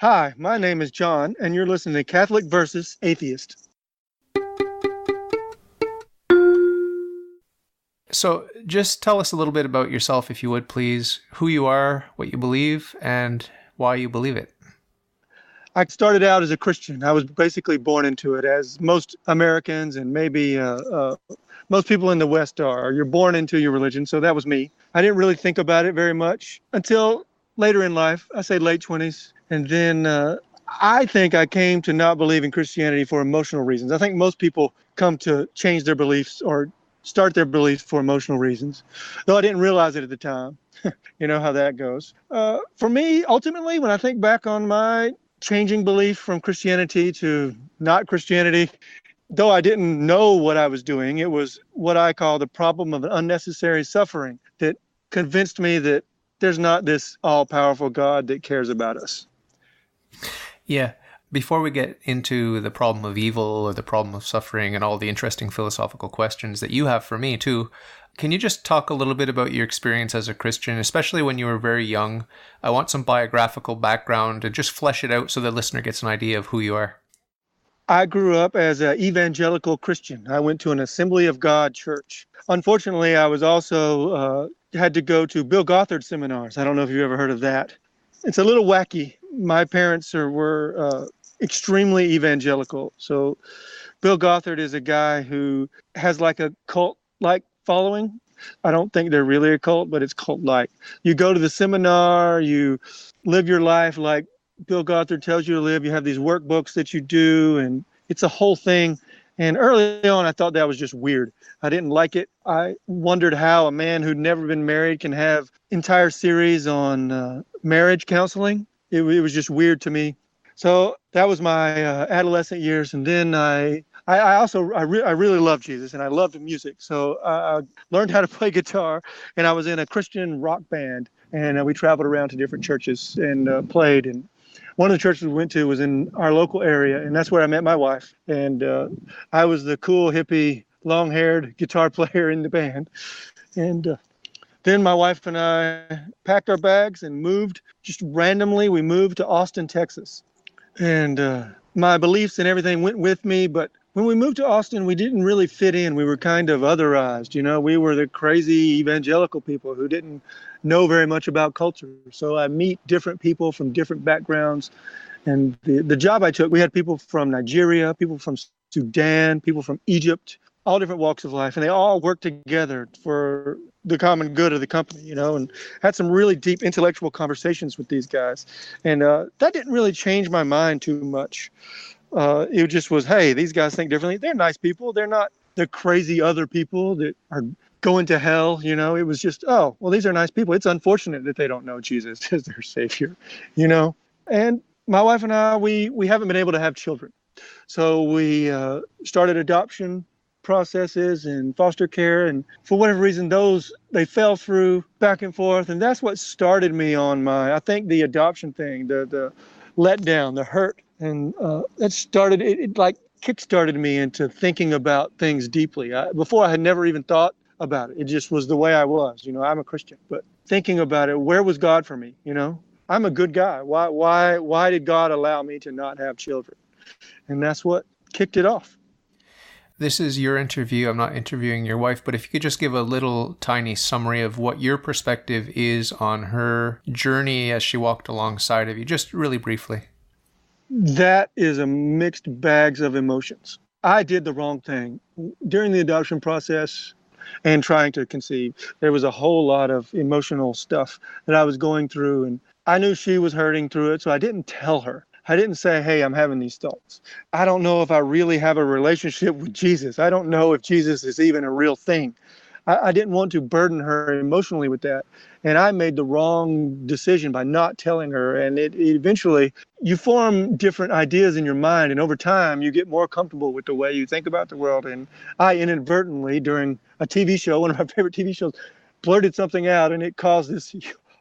Hi, my name is John, and you're listening to Catholic versus Atheist. So just tell us a little bit about yourself, if you would, please. Who you are, what you believe, and why you believe it. I started out as a Christian. I was basically born into it, as most Americans and maybe most people in the West are. You're born into your religion, so that was me. I didn't really think about it very much until later in life. I say late 20s. And then I think I came to not believe in Christianity for emotional reasons. I think most people come to change their beliefs or start their beliefs for emotional reasons, though I didn't realize it at the time. You know how that goes. For me, ultimately, when I think back on my changing belief from Christianity to not Christianity, though I didn't know what I was doing, it was what I call the problem of unnecessary suffering that convinced me that there's not this all-powerful God that cares about us. Yeah. Before we get into the problem of evil or the problem of suffering and all the interesting philosophical questions that you have for me too, can you just talk a little bit about your experience as a Christian, especially when you were very young? I want some biographical background and just flesh it out so the listener gets an idea of who you are. I grew up as an evangelical Christian. I went to an Assembly of God church. Unfortunately, I was also had to go to Bill Gothard seminars. I don't know if you've ever heard of that. It's a little wacky. My parents were extremely evangelical. So Bill Gothard is a guy who has like a cult-like following. I don't think they're really a cult, but it's cult-like. You go to the seminar, you live your life like Bill Gothard tells you to live. You have these workbooks that you do, and it's a whole thing. And early on, I thought that was just weird. I didn't like it. I wondered how a man who'd never been married can have entire series on marriage counseling. It was just weird to me. So that was my adolescent years, and then I really loved Jesus, and I loved music. So I learned how to play guitar, and I was in a Christian rock band, and we traveled around to different churches and played. And one of the churches we went to was in our local area, and that's where I met my wife. And I was the cool hippie, long-haired guitar player in the band. And then my wife and I packed our bags and moved. Just randomly, we moved to Austin, Texas. And my beliefs and everything went with me. But when we moved to Austin, we didn't really fit in. We were kind of otherized. You know, we were the crazy evangelical people who didn't know very much about culture. So I meet different people from different backgrounds. And the job I took, we had people from Nigeria, people from Sudan, people from Egypt, all different walks of life. And they all worked together for the common good of the company, you know, and had some really deep intellectual conversations with these guys. And that didn't really change my mind too much. It just was, hey, these guys think differently. They're nice people. They're not the crazy other people that are going to hell, you know. It was just, oh, well, these are nice people. It's unfortunate that they don't know Jesus as their savior, you know. And my wife and I, we haven't been able to have children. So we started adoption processes and foster care, and for whatever reason they fell through back and forth, and that's what started me on I think the adoption thing, the letdown, the hurt, and that started it like kick-started me into thinking about things deeply. Before I had never even thought about it. It just was the way I was, you know. I'm a Christian, but thinking about it, where was God for me, you know? I'm a good guy. Why did God allow me to not have children? And that's what kicked it off. This is your interview. I'm not interviewing your wife, but if you could just give a little tiny summary of what your perspective is on her journey as she walked alongside of you, just really briefly. That is a mixed bags of emotions. I did the wrong thing. During the adoption process and trying to conceive, there was a whole lot of emotional stuff that I was going through, and I knew she was hurting through it, so I didn't tell her. I didn't say, hey, I'm having these thoughts. I don't know if I really have a relationship with Jesus. I don't know if Jesus is even a real thing. I didn't want to burden her emotionally with that. And I made the wrong decision by not telling her. And it eventually, you form different ideas in your mind. And over time, you get more comfortable with the way you think about the world. And I inadvertently, during a TV show, one of my favorite TV shows, blurted something out. And it caused this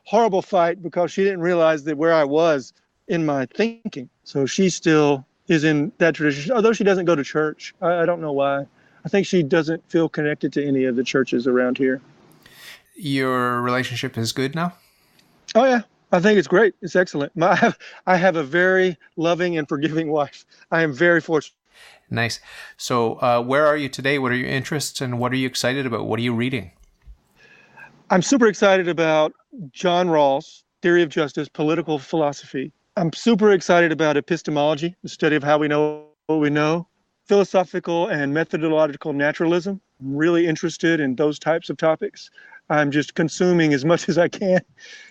horrible fight because she didn't realize that where I was in my thinking. So she still is in that tradition, although she doesn't go to church. I don't know why. I think she doesn't feel connected to any of the churches around here. Your relationship is good now? Oh, yeah. I think it's great. It's excellent. I have a very loving and forgiving wife. I am very fortunate. Nice. So where are you today? What are your interests and what are you excited about? What are you reading? I'm super excited about John Rawls' Theory of Justice, Political Philosophy. I'm super excited about epistemology, the study of how we know what we know, philosophical and methodological naturalism. I'm really interested in those types of topics. I'm just consuming as much as I can.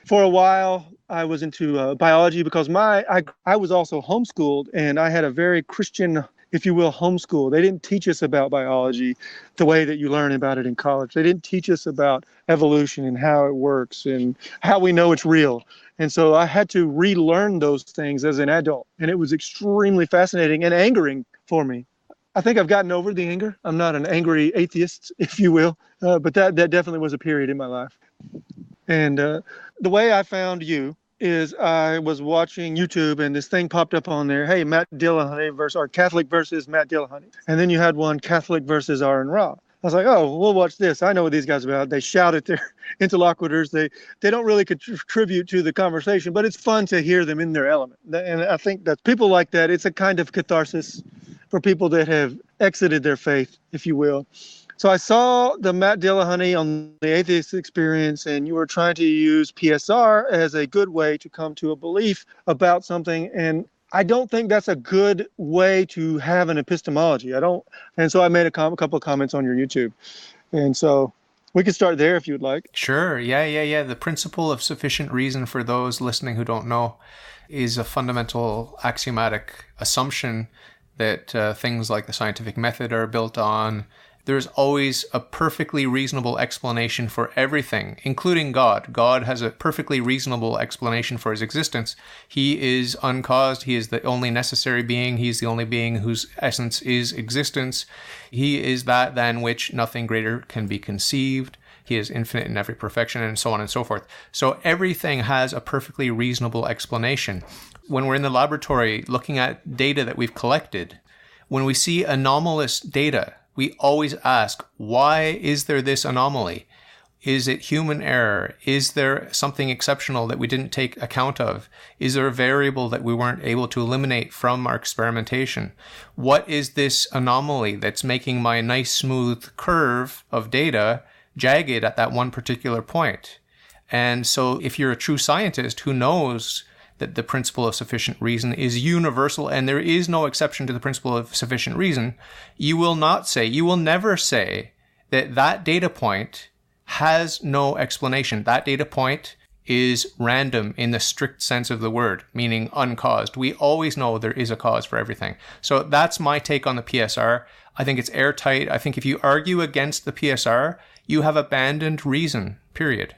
For a while, I was into biology because I was also homeschooled, and I had a very Christian, if you will, homeschool. They didn't teach us about biology the way that you learn about it in college. They didn't teach us about evolution and how it works and how we know it's real. And so I had to relearn those things as an adult, and it was extremely fascinating and angering for me. I think I've gotten over the anger. I'm not an angry atheist, if you will, but that definitely was a period in my life. And the way I found you is I was watching YouTube and this thing popped up on there. Hey, Matt Dillahunty or Catholic versus Matt Dillahunty. And then you had one Catholic versus Aaron Ra. I was like, oh, we'll watch this. I know what these guys are about. They shout at their interlocutors. They don't really contribute to the conversation, but it's fun to hear them in their element. And I think that people like that, it's a kind of catharsis for people that have exited their faith, if you will. So I saw the Matt Dillahunty on the Atheist Experience, and you were trying to use PSR as a good way to come to a belief about something. And I don't think that's a good way to have an epistemology. And so I made a couple of comments on your YouTube. And so we can start there if you'd like. Sure. Yeah. The principle of sufficient reason, for those listening who don't know, is a fundamental axiomatic assumption that things like the scientific method are built on. There's always a perfectly reasonable explanation for everything, including God. God has a perfectly reasonable explanation for his existence. He is uncaused. He is the only necessary being. He's the only being whose essence is existence. He is that than which nothing greater can be conceived. He is infinite in every perfection, and so on and so forth. So everything has a perfectly reasonable explanation. When we're in the laboratory looking at data that we've collected, when we see anomalous data, we always ask, why is there this anomaly? Is it human error? Is there something exceptional that we didn't take account of? Is there a variable that we weren't able to eliminate from our experimentation? What is this anomaly that's making my nice smooth curve of data jagged at that one particular point? And so if you're a true scientist who knows that the principle of sufficient reason is universal and there is no exception to the principle of sufficient reason, you will never say that that data point has no explanation. That data point is random in the strict sense of the word, meaning uncaused. We always know there is a cause for everything. So that's my take on the PSR. I think it's airtight. I think if you argue against the PSR, you have abandoned reason, period.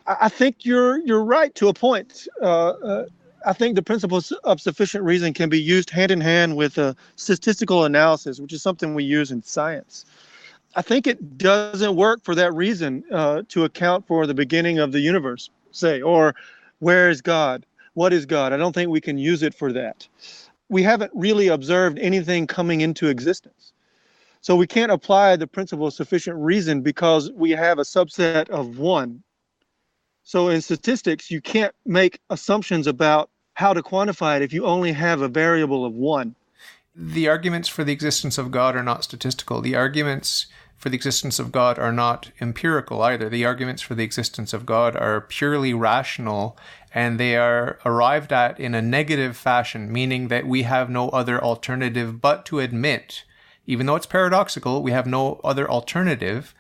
I think you're right to a point. I think the principles of sufficient reason can be used hand in hand with statistical analysis, which is something we use in science. I think it doesn't work for that reason to account for the beginning of the universe, say, or where is God? What is God? I don't think we can use it for that. We haven't really observed anything coming into existence. So we can't apply the principle of sufficient reason because we have a subset of one. So in statistics, you can't make assumptions about how to quantify it if you only have a variable of one. The arguments for the existence of God are not statistical. The arguments for the existence of God are not empirical either. The arguments for the existence of God are purely rational, and they are arrived at in a negative fashion, meaning that we have no other alternative but to admit, even though it's paradoxical, we have no other alternative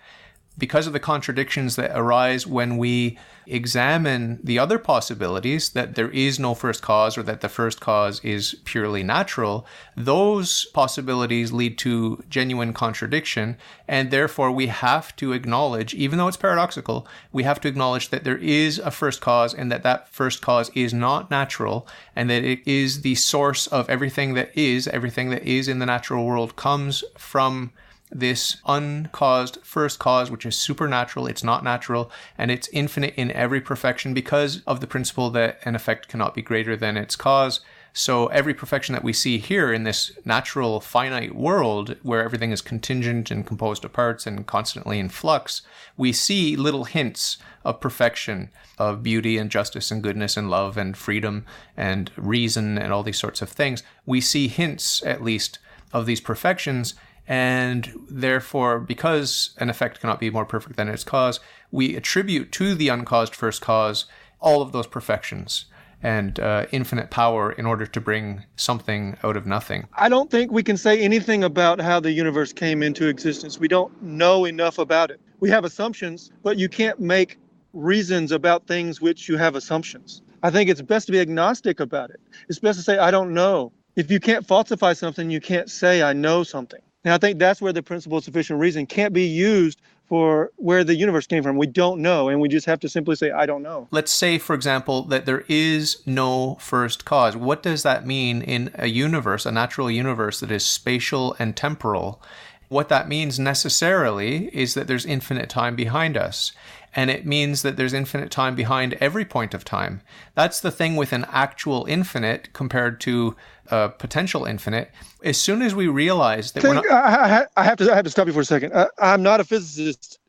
because of the contradictions that arise when we examine the other possibilities, that there is no first cause or that the first cause is purely natural. Those possibilities lead to genuine contradiction, and therefore we have to acknowledge, even though it's paradoxical, we have to acknowledge that there is a first cause and that that first cause is not natural, and that it is the source of everything that is in the natural world comes from this uncaused first cause, which is supernatural. It's not natural, and it's infinite in every perfection because of the principle that an effect cannot be greater than its cause. So every perfection that we see here in this natural finite world where everything is contingent and composed of parts and constantly in flux, we see little hints of perfection, of beauty and justice and goodness and love and freedom and reason and all these sorts of things. We see hints, at least, of these perfections, and therefore, because an effect cannot be more perfect than its cause, we attribute to the uncaused first cause all of those perfections and infinite power in order to bring something out of nothing. I don't think we can say anything about how the universe came into existence. We don't know enough about it. We have assumptions, but you can't make reasons about things which you have assumptions. I think it's best to be agnostic about it. It's best to say, I don't know. If you can't falsify something, you can't say, I know something. And I think that's where the principle of sufficient reason can't be used for where the universe came from. We don't know, and we just have to simply say, I don't know. Let's say, for example, that there is no first cause. What does that mean in a universe, a natural universe that is spatial and temporal? What that means necessarily is that there's infinite time behind us. And it means that there's infinite time behind every point of time. That's the thing with an actual infinite compared to a potential infinite. As soon as we realize that I have to stop you for a second. I'm not a physicist,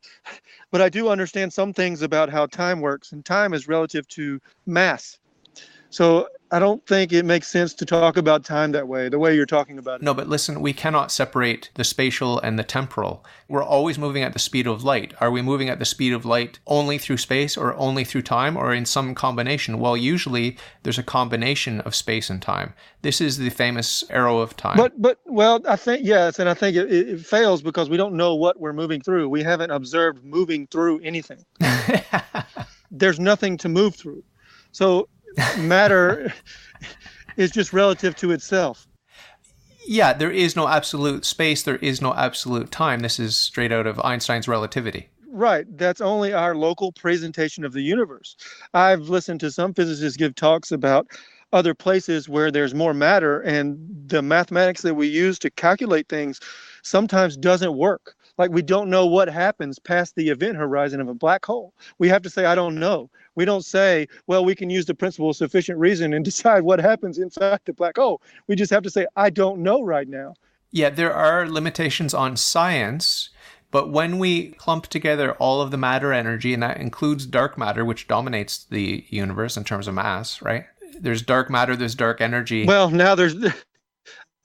but I do understand some things about how time works, and time is relative to mass. So I don't think it makes sense to talk about time that way, the way you're talking about it. No, but listen, we cannot separate the spatial and the temporal. We're always moving at the speed of light. Are we moving at the speed of light only through space or only through time or in some combination? Well, usually there's a combination of space and time. This is the famous arrow of time. Well, I think, yes, and I think it fails because we don't know what we're moving through. We haven't observed moving through anything. There's nothing to move through. So matter is just relative to itself. Yeah, there is no absolute space. There is no absolute time. This is straight out of Einstein's relativity. Right. That's only our local presentation of the universe. I've listened to some physicists give talks about other places where there's more matter, and the mathematics that we use to calculate things sometimes doesn't work. Like, we don't know what happens past the event horizon of a black hole. We have to say, I don't know. We don't say, well, we can use the principle of sufficient reason and decide what happens inside the black hole. We just have to say, I don't know right now. Yeah, there are limitations on science, but when we clump together all of the matter energy, and that includes dark matter, which dominates the universe in terms of mass, right? There's dark matter, there's dark energy. Well, now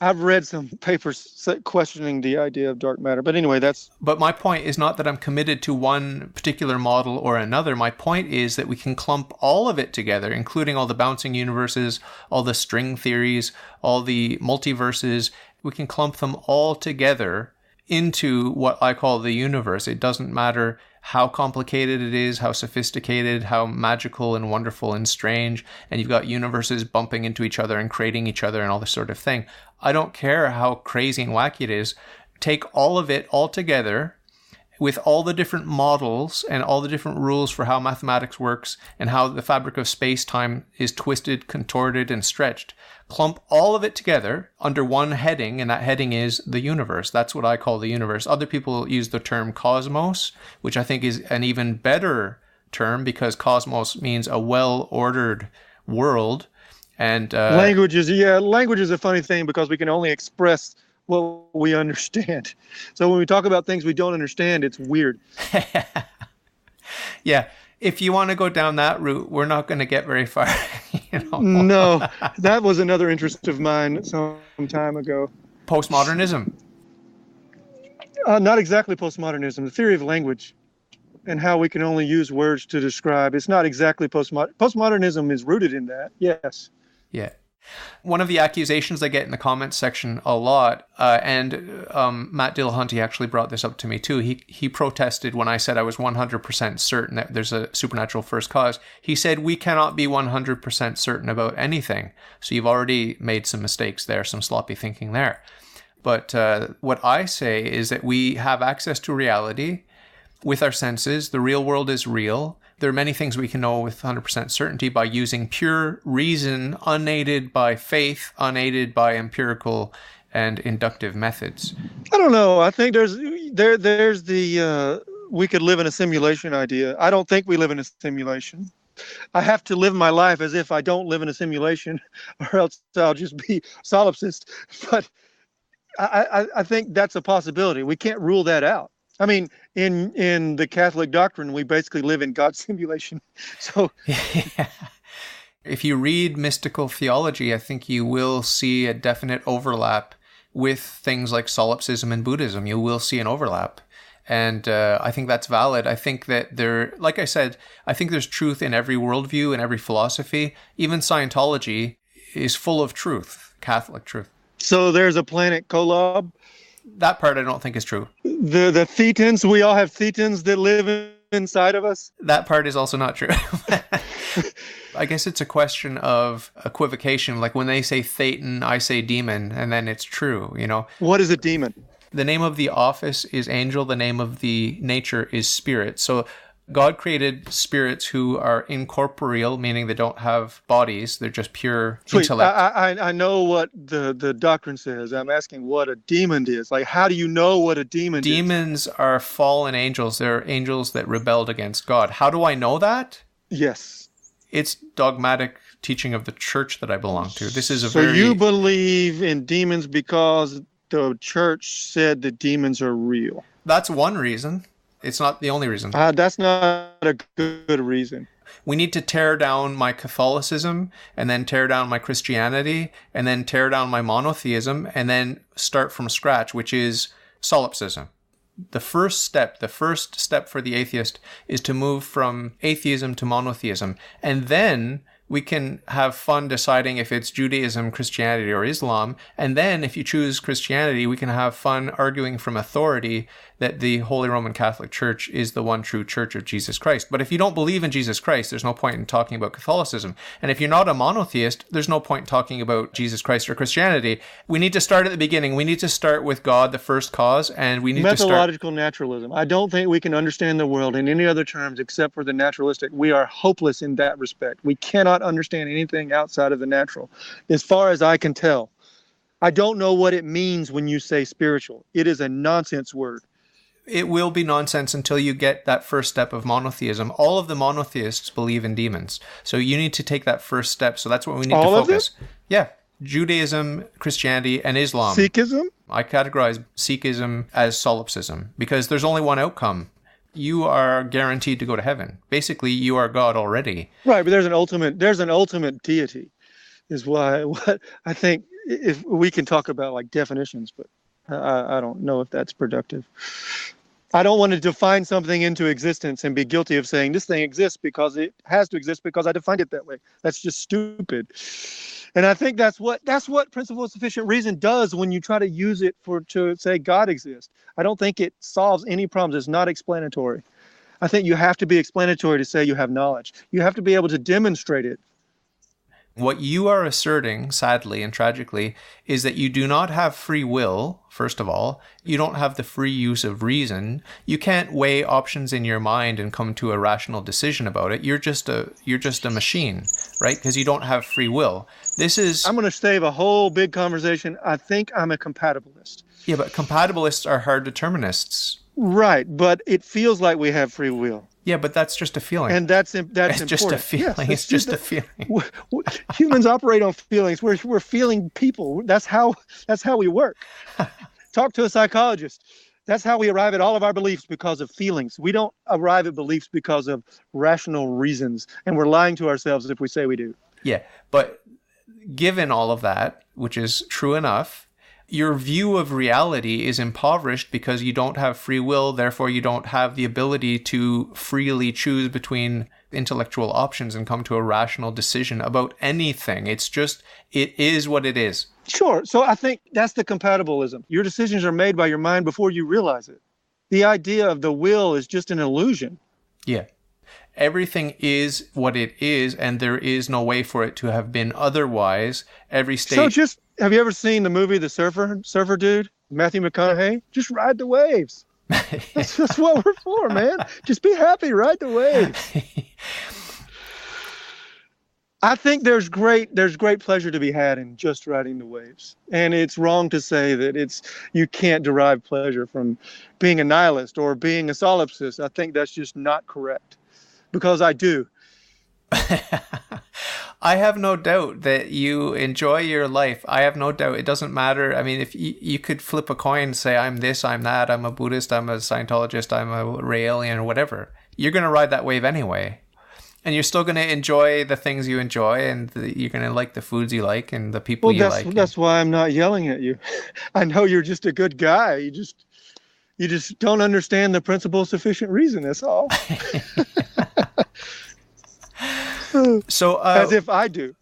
I've read some papers questioning the idea of dark matter. But anyway, But my point is not that I'm committed to one particular model or another. My point is that we can clump all of it together, including all the bouncing universes, all the string theories, all the multiverses. We can clump them all together into what I call the universe. It doesn't matter how complicated it is, how sophisticated, how magical and wonderful and strange, and you've got universes bumping into each other and creating each other and all this sort of thing. I don't care how crazy and wacky it is. Take all of it all together with all the different models and all the different rules for how mathematics works and how the fabric of space-time is twisted, contorted, and stretched. Clump all of it together under one heading, and that heading is the universe. That's what I call the universe. Other people use the term cosmos, which I think is an even better term because cosmos means a well-ordered world. And language is a funny thing because we can only express what we understand. So when we talk about things we don't understand, it's weird. Yeah. If you want to go down that route, we're not going to get very far. No, that was another interest of mine some time ago. Postmodernism. Not exactly postmodernism. The theory of language and how we can only use words to describe. It's not exactly postmodern. Postmodernism is rooted in that. Yes. Yeah. One of the accusations I get in the comments section a lot, and Matt Dillahunty actually brought this up to me too. He protested when I said I was 100% certain that there's a supernatural first cause. He said, we cannot be 100% certain about anything. So you've already made some mistakes there, some sloppy thinking there. But what I say is that we have access to reality with our senses. The real world is real. There are many things we can know with 100% certainty by using pure reason, unaided by faith, unaided by empirical and inductive methods. I don't know. I think there's the we could live in a simulation idea. I don't think we live in a simulation. I have to live my life as if I don't live in a simulation, or else I'll just be solipsist. But I think that's a possibility. We can't rule that out. I mean, in the Catholic doctrine, we basically live in God's simulation. So Yeah. If you read mystical theology, I think you will see a definite overlap with things like solipsism and Buddhism. You will see an overlap. And I think that's valid. I think that like I said, I think there's truth in every worldview and every philosophy. Even Scientology is full of truth, Catholic truth. So there's a planet Kolob. That part I don't think is true. The thetans, we all have thetans that live inside of us. That part is also not true. I guess it's a question of equivocation. Like when they say Thetan, I say demon, and then it's true, you know. What is a demon? The name of the office is angel. The name of the nature is spirit. So God created spirits who are incorporeal, meaning they don't have bodies. They're just pure intellect. I know what the doctrine says. I'm asking what a demon is. Like, how do you know what a demon is? Demons are fallen angels. They're angels that rebelled against God. How do I know that? Yes. It's dogmatic teaching of the church that I belong to. This is So you believe in demons because the church said that demons are real. That's one reason. It's not the only reason. That's not a good reason. We need to tear down my Catholicism and then tear down my Christianity and then tear down my monotheism and then start from scratch, which is solipsism. The first step for the atheist is to move from atheism to monotheism. And then we can have fun deciding if it's Judaism, Christianity, or Islam. And then if you choose Christianity, we can have fun arguing from authority that the Holy Roman Catholic Church is the one true church of Jesus Christ. But if you don't believe in Jesus Christ, there's no point in talking about Catholicism. And if you're not a monotheist, there's no point in talking about Jesus Christ or Christianity. We need to start at the beginning. We need to start with God, the first cause, and we need to start... Methodological naturalism. I don't think we can understand the world in any other terms except for the naturalistic. We are hopeless in that respect. We cannot understand anything outside of the natural, as far as I can tell. I don't know what it means when you say spiritual. It is a nonsense word. It will be nonsense until you get that first step of monotheism. All of the monotheists believe in demons. So you need to take that first step. So that's what we need to focus. Yeah. Judaism, Christianity, and Islam. Sikhism? I categorize Sikhism as solipsism because there's only one outcome. You are guaranteed to go to heaven. Basically, you are God already. Right, but there's an ultimate deity, is what I think. If we can talk about like definitions, but I don't know if that's productive. I don't want to define something into existence and be guilty of saying this thing exists because it has to exist because I defined it that way. That's just stupid. And I think that's what principle of sufficient reason does when you try to use it to say God exists. I don't think it solves any problems. It's not explanatory. I think you have to be explanatory to say you have knowledge. You have to be able to demonstrate it. What you are asserting, sadly and tragically, is that you do not have free will, first of all. You don't have the free use of reason. You can't weigh options in your mind and come to a rational decision about it. You're just a machine, right? Because you don't have free will. I'm going to save a whole big conversation. I think I'm a compatibilist. Yeah, but compatibilists are hard determinists. Right, but it feels like we have free will. Yeah, but that's just a feeling. And that's important. Just a feeling. Yes, it's just a feeling. Humans operate on feelings. We're feeling people. That's how we work. Talk to a psychologist. That's how we arrive at all of our beliefs, because of feelings. We don't arrive at beliefs because of rational reasons, and we're lying to ourselves if we say we do. Yeah, but given all of that, which is true enough, your view of reality is impoverished because you don't have free will. Therefore, you don't have the ability to freely choose between intellectual options and come to a rational decision about anything. It is what it is. Sure. So I think that's the compatibilism. Your decisions are made by your mind before you realize it. The idea of the will is just an illusion. Yeah. Everything is what it is, and there is no way for it to have been otherwise. Every state... So have you ever seen the movie The Surfer Dude? Matthew McConaughey? Just ride the waves. That's what we're for, man. Just be happy, ride the waves. I think there's great pleasure to be had in just riding the waves. And it's wrong to say that you can't derive pleasure from being a nihilist or being a solipsist. I think that's just not correct. Because I do. I have no doubt that you enjoy your life. I have no doubt. It doesn't matter. I mean, if you could flip a coin and say, I'm this, I'm that, I'm a Buddhist, I'm a Scientologist, I'm a Raelian, or whatever, you're going to ride that wave anyway. And you're still going to enjoy the things you enjoy, and you're going to like the foods you like and the people you like. That's why I'm not yelling at you. I know you're just a good guy. You just don't understand the principle of sufficient reason. That's all. So, as if I do.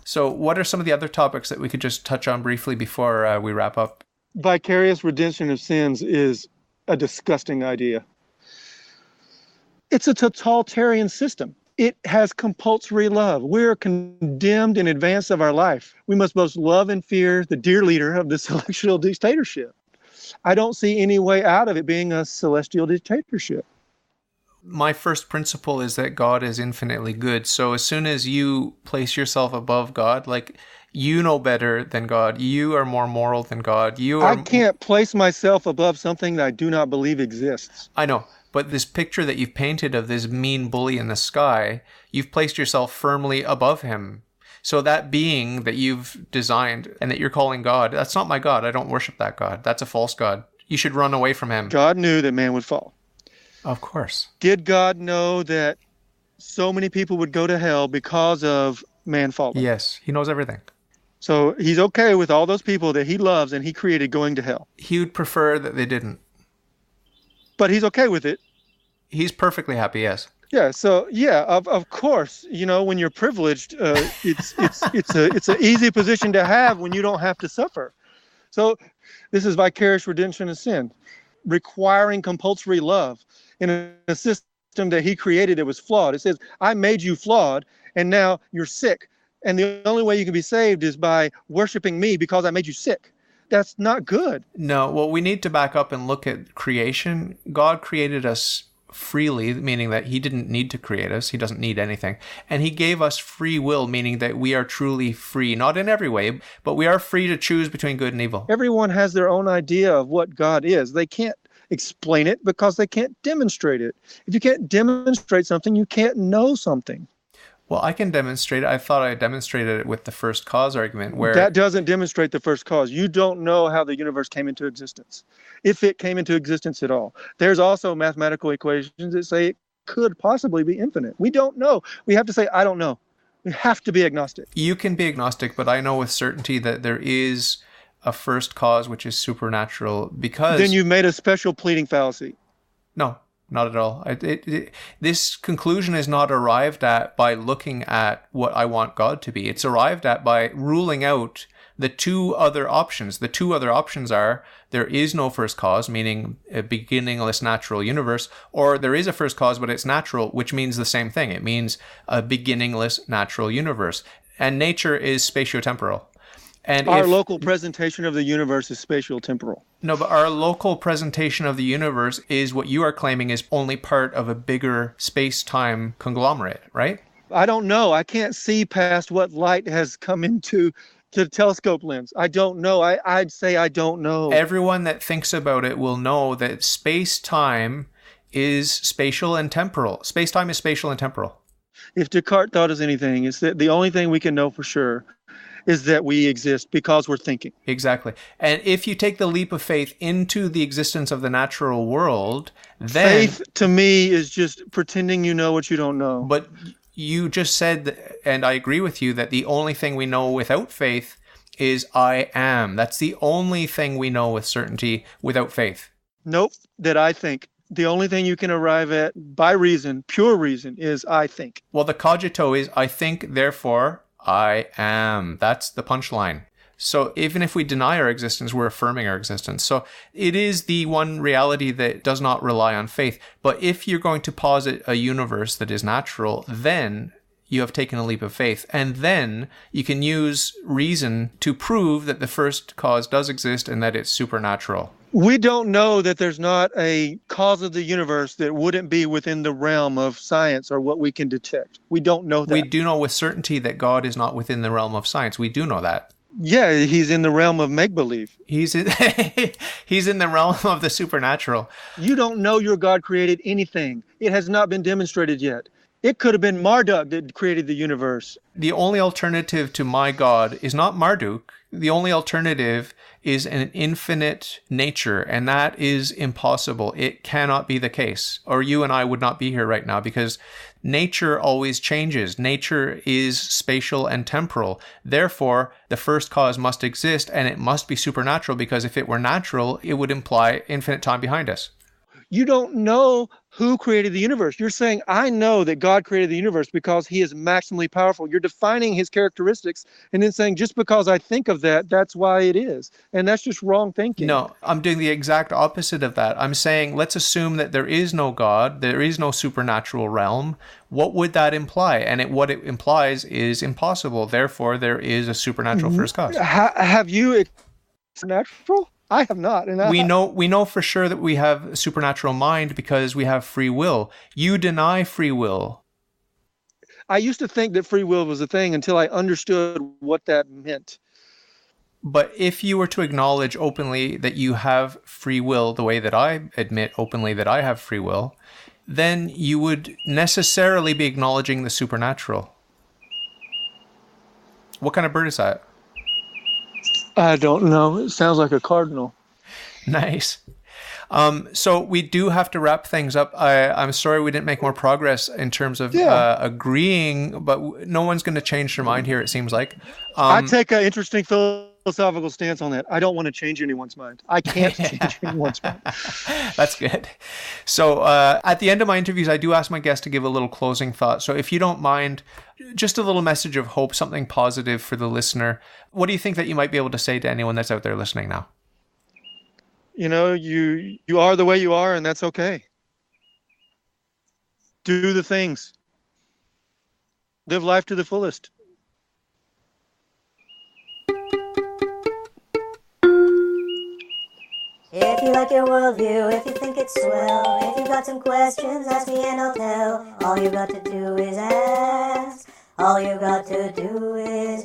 So, what are some of the other topics that we could just touch on briefly before we wrap up? Vicarious redemption of sins is a disgusting idea. It's a totalitarian system. It has compulsory love. We're condemned in advance of our life. We must both love and fear the dear leader of the celestial dictatorship. I don't see any way out of it being a celestial dictatorship. My first principle is that God is infinitely good. So as soon as you place yourself above God, like you know better than God, you are more moral than God. I can't place myself above something that I do not believe exists. I know. But this picture that you've painted of this mean bully in the sky, you've placed yourself firmly above him. So that being that you've designed and that you're calling God, that's not my God. I don't worship that God. That's a false God. You should run away from him. God knew that man would fall. Of course. Did God know that so many people would go to hell because of man falling? Yes, he knows everything. So he's okay with all those people that he loves and he created going to hell. He would prefer that they didn't. But he's okay with it. He's perfectly happy, yes. Yeah, so yeah, of course, you know, when you're privileged, it's an easy position to have when you don't have to suffer. So this is vicarious redemption of sin, requiring compulsory love in a system that he created that was flawed. It says, I made you flawed, and now you're sick. And the only way you can be saved is by worshiping me because I made you sick. That's not good. No, well, we need to back up and look at creation. God created us freely, meaning that he didn't need to create us. He doesn't need anything. And he gave us free will, meaning that we are truly free, not in every way, but we are free to choose between good and evil. Everyone has their own idea of what God is. They can't explain it because they can't demonstrate it. If you can't demonstrate something, you can't know something. Well, I can demonstrate it. I thought I demonstrated it with the first cause argument where... That doesn't demonstrate the first cause. You don't know how the universe came into existence, if it came into existence at all. There's also mathematical equations that say it could possibly be infinite. We don't know. We have to say, I don't know. We have to be agnostic. You can be agnostic, but I know with certainty that there is a first cause which is supernatural because... Then you've made a special pleading fallacy. No. Not at all. This conclusion is not arrived at by looking at what I want God to be. It's arrived at by ruling out the two other options. The two other options are there is no first cause, meaning a beginningless natural universe, or there is a first cause, but it's natural, which means the same thing. It means a beginningless natural universe. And nature is spatiotemporal. And our local presentation of the universe is spatial temporal. No, but our local presentation of the universe is what you are claiming is only part of a bigger space-time conglomerate, right? I don't know. I can't see past what light has come into the telescope lens. I don't know. I'd say I don't know. Everyone that thinks about it will know that space-time is spatial and temporal. Space-time is spatial and temporal. If Descartes taught us anything, it's that the only thing we can know for sure is that we exist because we're thinking. Exactly. And if you take the leap of faith into the existence of the natural world, then... Faith, to me, is just pretending you know what you don't know. But you just said, and I agree with you, that the only thing we know without faith is I am. That's the only thing we know with certainty without faith. Nope, that I think. The only thing you can arrive at by reason, pure reason, is I think. Well, the cogito is I think, therefore... I am. That's the punchline. So even if we deny our existence, we're affirming our existence. So it is the one reality that does not rely on faith. But if you're going to posit a universe that is natural, then you have taken a leap of faith. And then you can use reason to prove that the first cause does exist and that it's supernatural. We don't know that there's not a cause of the universe that wouldn't be within the realm of science or what we can detect. We don't know that. We do know with certainty that God is not within the realm of science. We do know that. Yeah, he's in the realm of make-believe. He's in, he's in the realm of the supernatural. You don't know your God created anything. It has not been demonstrated yet. It could have been Marduk that created the universe. The only alternative to my God is not Marduk. The only alternative is an infinite nature, and that is impossible. It cannot be the case, or you and I would not be here right now, because nature always changes. Nature is spatial and temporal. Therefore, the first cause must exist, and it must be supernatural, because if it were natural, it would imply infinite time behind us. You don't know who created the universe. You're saying, I know that God created the universe because he is maximally powerful. You're defining his characteristics and then saying, just because I think of that, that's why it is. And that's just wrong thinking. No, I'm doing the exact opposite of that. I'm saying, let's assume that there is no God, there is no supernatural realm. What would that imply? And what it implies is impossible. Therefore, there is a supernatural first cause. Have you supernatural? I have not. And we know for sure that we have a supernatural mind because we have free will. You deny free will. I used to think that free will was a thing until I understood what that meant. But if you were to acknowledge openly that you have free will, the way that I admit openly that I have free will, then you would necessarily be acknowledging the supernatural. What kind of bird is that? I don't know. It sounds like a cardinal. Nice. So we do have to wrap things up. I'm sorry we didn't make more progress in terms of agreeing, but no one's going to change their mind here, it seems like. I take an interesting philosophical stance on that. I don't want to change anyone's mind. I can't change anyone's mind. That's good. So at the end of my interviews, I do ask my guests to give a little closing thought. So if you don't mind, just a little message of hope, something positive for the listener. What do you think that you might be able to say to anyone that's out there listening now? You know, you are the way you are, and that's okay. Do the things. Live life to the fullest. If you like your worldview, if you think it's swell, if you've got some questions, ask me and I'll tell. All you got to do is ask. All you got to do is